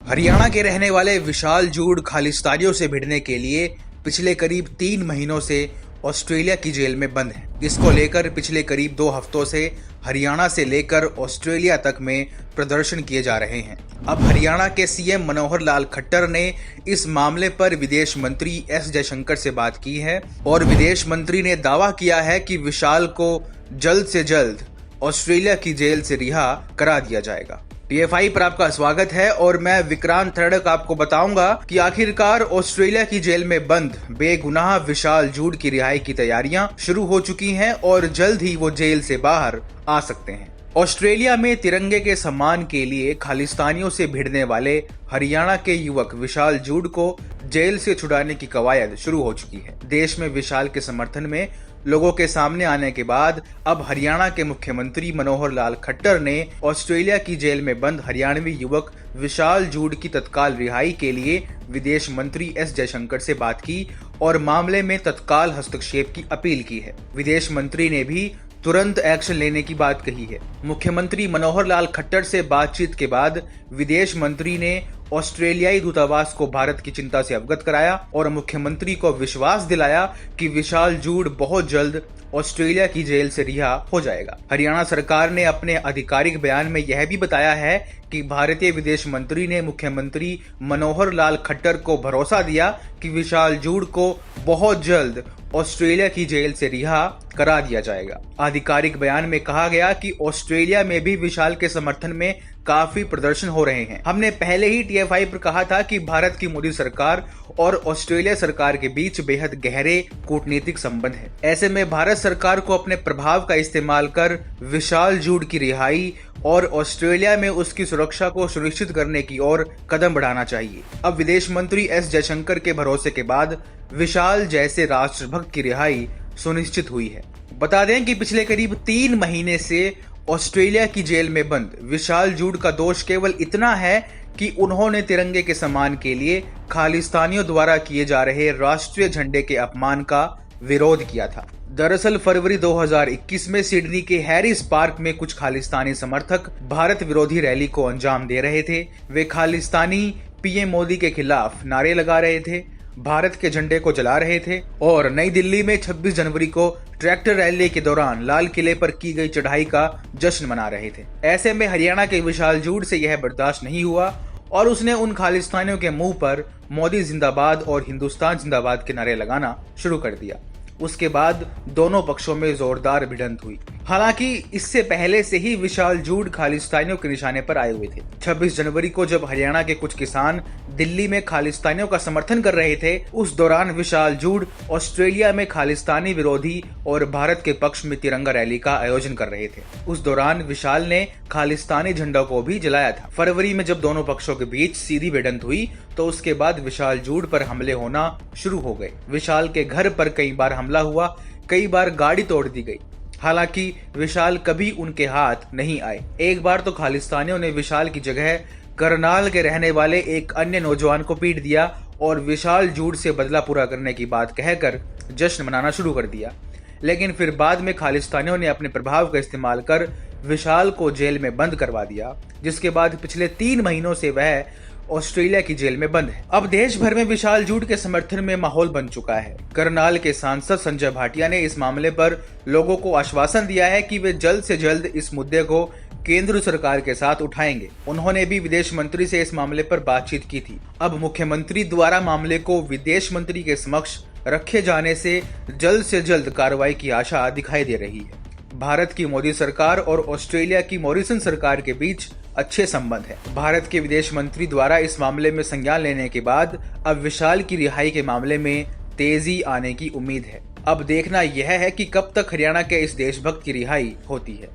हरियाणा के रहने वाले विशाल जूड खालिस्तानियों से भिड़ने के लिए पिछले करीब 3 महीनों से ऑस्ट्रेलिया की जेल में बंद है। इसको लेकर पिछले करीब 2 हफ्तों से हरियाणा से लेकर ऑस्ट्रेलिया तक में प्रदर्शन किए जा रहे हैं। अब हरियाणा के सीएम मनोहर लाल खट्टर ने इस मामले पर विदेश मंत्री एस जयशंकर से बात की है और विदेश मंत्री ने दावा किया है कि विशाल को जल्द से जल्द ऑस्ट्रेलिया की जेल से रिहा करा दिया जाएगा। TFI पर आपका स्वागत है और मैं विक्रांत थर्डक आपको बताऊंगा कि आखिरकार ऑस्ट्रेलिया की जेल में बंद बेगुनाह विशाल जूड की रिहाई की तैयारियां शुरू हो चुकी हैं और जल्द ही वो जेल से बाहर आ सकते हैं। ऑस्ट्रेलिया में तिरंगे के सम्मान के लिए खालिस्तानियों से भिड़ने वाले हरियाणा के युवक विशाल जूड को जेल से छुड़ाने की कवायद शुरू हो चुकी है। देश में विशाल के समर्थन में लोगों के सामने आने के बाद अब हरियाणा के मुख्यमंत्री मनोहर लाल खट्टर ने ऑस्ट्रेलिया की जेल में बंद हरियाणवी युवक विशाल जूड की तत्काल रिहाई के लिए विदेश मंत्री एस जयशंकर से बात की और मामले में तत्काल हस्तक्षेप की अपील की है। विदेश मंत्री ने भी तुरंत एक्शन लेने की बात कही है। मुख्यमंत्री मनोहर लाल खट्टर से बातचीत के बाद विदेश मंत्री ने ऑस्ट्रेलियाई दूतावास को भारत की चिंता से अवगत कराया और मुख्यमंत्री को विश्वास दिलाया कि विशाल जूड बहुत जल्द ऑस्ट्रेलिया की जेल से रिहा हो जाएगा। हरियाणा सरकार ने अपने आधिकारिक बयान में यह भी बताया है कि भारतीय विदेश मंत्री ने मुख्यमंत्री मनोहर लाल खट्टर को भरोसा दिया कि विशाल जूड को बहुत जल्द ऑस्ट्रेलिया की जेल से रिहा करा दिया जाएगा। आधिकारिक बयान में कहा गया कि ऑस्ट्रेलिया में भी विशाल के समर्थन में काफी प्रदर्शन हो रहे हैं। हमने पहले ही TFI पर कहा था कि भारत की मोदी सरकार और ऑस्ट्रेलिया सरकार के बीच बेहद गहरे कूटनीतिक संबंध है। ऐसे में भारत सरकार को अपने प्रभाव का इस्तेमाल कर विशाल जूड की रिहाई और ऑस्ट्रेलिया में उसकी सुरक्षा को सुनिश्चित करने की ओर कदम बढ़ाना चाहिए। अब विदेश मंत्री एस जयशंकर के भरोसे के बाद विशाल जैसे राष्ट्रभक्त की रिहाई सुनिश्चित हुई है। बता दें कि पिछले करीब 3 महीने से ऑस्ट्रेलिया की जेल में बंद विशाल जूड का दोष केवल इतना है कि उन्होंने तिरंगे के सम्मान के लिए खालिस्तानियों द्वारा किए जा रहे राष्ट्रीय झंडे के अपमान का विरोध किया था। दरअसल फरवरी 2021 में सिडनी के हैरिस पार्क में कुछ खालिस्तानी समर्थक भारत विरोधी रैली को अंजाम दे रहे थे। वे खालिस्तानी PM मोदी के खिलाफ नारे लगा रहे थे, भारत के झंडे को जला रहे थे और नई दिल्ली में 26 जनवरी को ट्रैक्टर रैली के दौरान लाल किले पर की गई चढ़ाई का जश्न मना रहे थे। ऐसे में हरियाणा के विशाल जूड से यह बर्दाश्त नहीं हुआ और उसने उन खालिस्तानियों के मुंह पर मोदी जिंदाबाद और हिंदुस्तान जिंदाबाद के नारे लगाना शुरू कर दिया। उसके बाद दोनों पक्षों में जोरदार भिड़ंत हुई। हालांकि इससे पहले से ही विशाल जूड खालिस्तानियों के निशाने पर आए हुए थे। 26 जनवरी को जब हरियाणा के कुछ किसान दिल्ली में खालिस्तानियों का समर्थन कर रहे थे, उस दौरान विशाल जूड ऑस्ट्रेलिया में खालिस्तानी विरोधी और भारत के पक्ष में तिरंगा रैली का आयोजन कर रहे थे। उस दौरान विशाल ने खालिस्तानी झंडा को भी जलाया था। फरवरी में जब दोनों पक्षों के बीच सीधी भिड़ंत हुई तो उसके बाद विशाल जूड पर हमले होना शुरू हो गए। विशाल के घर पर कई बार हमला हुआ, कई बार गाड़ी तोड़ दी गई। हालांकि विशाल कभी उनके हाथ नहीं आए। एक बार तो खालिस्तानियों ने विशाल की जगह करनाल के रहने वाले एक अन्य नौजवान को पीट दिया और विशाल जूड से बदला पूरा करने की बात कहकर जश्न मनाना शुरू कर दिया। लेकिन फिर बाद में खालिस्तानियों ने अपने प्रभाव का इस्तेमाल कर विशाल को जेल में बंद करवा दिया, जिसके बाद पिछले 3 महीनों से वह ऑस्ट्रेलिया की जेल में बंद है। अब देश भर में विशाल जूड के समर्थन में माहौल बन चुका है। करनाल के सांसद संजय भाटिया ने इस मामले पर लोगों को आश्वासन दिया है कि वे जल्द से जल्द इस मुद्दे को केंद्र सरकार के साथ उठाएंगे। उन्होंने भी विदेश मंत्री से इस मामले पर बातचीत की थी। अब मुख्यमंत्री द्वारा मामले को विदेश मंत्री के समक्ष रखे जाने से जल्द कार्रवाई की आशा दिखाई दे रही है। भारत की मोदी सरकार और ऑस्ट्रेलिया की मॉरिसन सरकार के बीच अच्छे संबंध है। भारत के विदेश मंत्री द्वारा इस मामले में संज्ञान लेने के बाद अब विशाल की रिहाई के मामले में तेजी आने की उम्मीद है। अब देखना यह है कि कब तक हरियाणा के इस देशभक्त की रिहाई होती है।